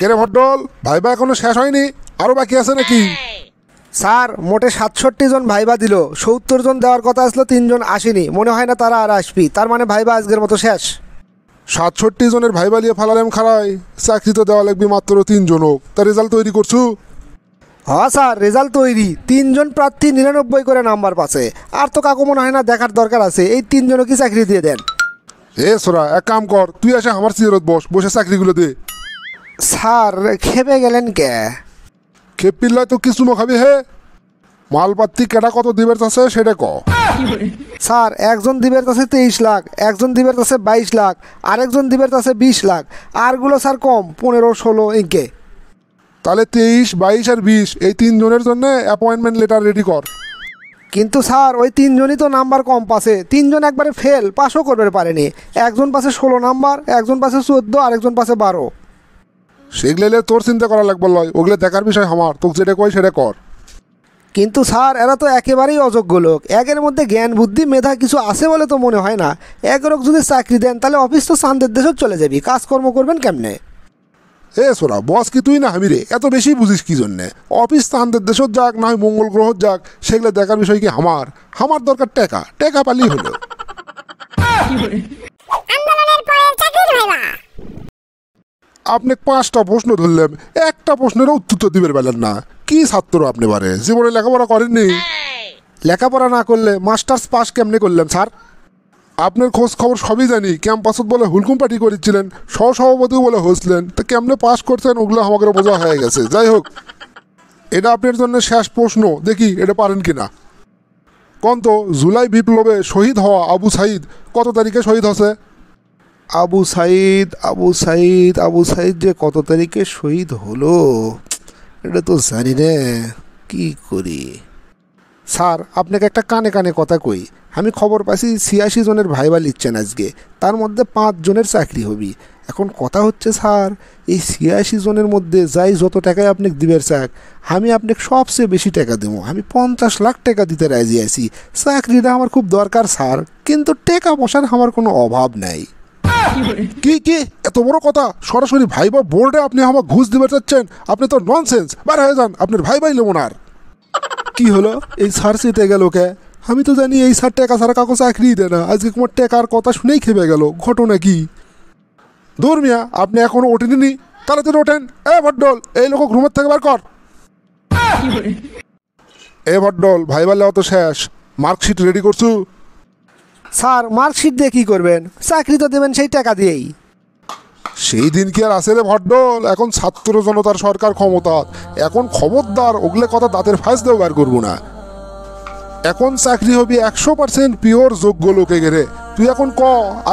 কেরে ভট্টল, ভাইবা এখনো শেষ হয়নি, আরো বাকি আছে নাকি? স্যার মোটে 67 জন ভাইবা দিল, 70 জন দেওয়ার কথা আসলো, 3 জন আসেনি, মনে হয় না তারা আর আসবি। তার মানে ভাইবা আজকের মতো শেষ। 67 জনের ভাইবা লিয়ে ফালালাম খারাই, চাকরি তো দেওয়া লাগবে মাত্র 3 জনক। তার রেজাল্ট তৈরি করছু? হ্যাঁ স্যার, রেজাল্ট তৈরি। 3 জন প্রার্থী 99 করে নাম্বার পাচ্ছে। আর তো কাকু মনে হয় না দেখার দরকার আছে, এই 3 জনও কি চাকরি দিয়ে দেন। এ সোরা, এক কাম কর, তুই এসে আমার চেয়ারত বসে চাকরিগুলো দে। স্যার খেপে গেলেন কে? খেপিল্লাই তো কিছু খাবি হে। মালপাত্তি কেটা কত দিবের আছে সেটা ক। স্যার একজন দিবের কাছে 23 লাখ, একজন দিবের কাছে 22 লাখ, আরেকজন দিবের কাছে 20 লাখ, আরগুলো স্যার কম 15-16 ইনকে। তাহলে 23, 22 আর 20 এই 3 জনের জন্য অ্যাপয়েন্টমেন্ট লেটার রেডি কর। কিন্তু স্যার ওই 3 জনই তো নাম্বার কম পাছে, 3 জন একবারে ফেল, পাসও করবে পারেনি। একজন পাশে 16 নাম্বার, একজন পাশে 14, আরেকজন পাশে 12। সেগুলো তোর চিন্তা করা লাগবে লয়, ওগুলো দেখার বিষয় আমার, তোকে যেটা কই সেটা কর। কিন্তু স্যার এরা তো একেবারেই অযোগ্য লোক, একের মধ্যে জ্ঞান বুদ্ধি মেধা কিছু আছে বলে তো মনে হয় না। একের যদি চাকরি দেন তাহলে অফিস তো চাঁদের দেশেও চলে যাবি, কাজকর্ম করবেন কেমনে? এ সোরা, বস কি তুই না আমি রে, এত বেশি বুঝিস কি জন্যে? অফিস তান্দের দেশত যাক না হয় মঙ্গল গ্রহ যাক, সেগুলো দেখার বিষয় কি আমার? আমার দরকার টেকা, টেকা পালি হলো। আপনি 5টা প্রশ্ন ধরলেন, একটা প্রশ্নেরও উত্তর তো দিবের বেলেন না। কি ছাত্র আপনি বারে, জীবনে লেখাপড়া করেননি? লেখাপড়া না করলে মাস্টার্স পাস কেমনে করলেন স্যার? আপনার খোঁজ খবর সবই জানি। ক্যাম্পাসত বলে হুলকুম পার্টি করেছিলেন, সহসভাপতিও বলে হয়েছিলেন, তা কেমনে পাস করছেন ওগুলো আমাকে বোঝা হয়ে গেছে। যাই হোক, এটা আপনার জন্য শেষ প্রশ্ন, দেখি এটা পারেন কিনা। কোন তো জুলাই বিপ্লবে শহীদ হওয়া আবু সাইদ কত তারিখে শহীদ হচ্ছে? আবু সাইদ, আবু সাইদ, আবু সাইদ যে কত তারিখে শহীদ হলো এটা তো জানি না, কি করি? স্যার আপনাকে একটা কানে কানে কথা কই, আমি খবর পাইছি 86 জনের ভাইবা লিখছেন আজকে, তার মধ্যে 5 জনের চাকরি হবি। এখন কথা হচ্ছে স্যার, এই 86 জনের মধ্যে যাই যত টাকায় আপনাকে দিবের চাক, আমি আপনাকে সবচেয়ে বেশি টাকা দেবো। আমি 50 লাখ টাকা দিতে রাজি আছি। চাকরিটা আমার খুব দরকার স্যার, কিন্তু টাকা পয়সার আমার কোনো অভাব নাই। কি কি এত বড় কথা? সরাসরি ভাইবা বোর্ডে আপনি আমার ঘুষ দিতে চাচ্ছেন? আপনি তো ননসেন্স, বার হয়ে যান, আপনার ভাইবাই লেবো না আর। কি হলো, এই স্যার চেতে গেল কে? আমি তো জানি এই স্যার টাকা ছাড়া কাউকে চাকরি দেয় না, আজকে তোমার টাকার কথা শুনেই খেপে গেল। ঘটনা কি? দূর মিয়া, আপনি এখনো ওঠেনি, তাড়াতাড়ি ওঠেন। এ ভট্টল, এই লোক ঘুমের থেকে বার কর। এ ভট্টল, ভাইবা লেওয়া তো শেষ, মার্কশিট রেডি করছু? স্যার মার্কশিট দিয়ে কী করবেন? চাকরি তো দেবেন সেই টাকা দিয়েই। সেই দিন কি আর আছে রে ভট্টল? এখন ছাত্র জনতার সরকার ক্ষমতা, এখন খবরদার ওগুলো কথা দাঁতের ফাঁস দেও বার করবো না। এখন চাকরি হবি 100% পিওর যোগ্য লোকে গেরে। তুই এখন ক,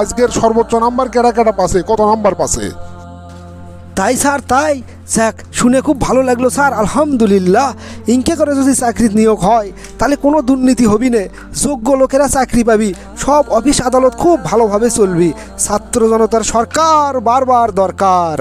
আজকের সর্বোচ্চ নাম্বার কেটা কেটা পাছে, কত নাম্বার পাছে? তাই স্যার, তাই যাক, শুনে খুব ভালো লাগলো স্যার, আলহামদুলিল্লাহ। ইনকে করে যদি চাকরি নিয়োগ হয় তাহলে কোনো দুর্নীতি হবি না, যোগ্য লোকেরা চাকরি পাবি, সব অফিস আদালত খুব ভালোভাবে চলবি। ছাত্র জনতার সরকার বারবার দরকার।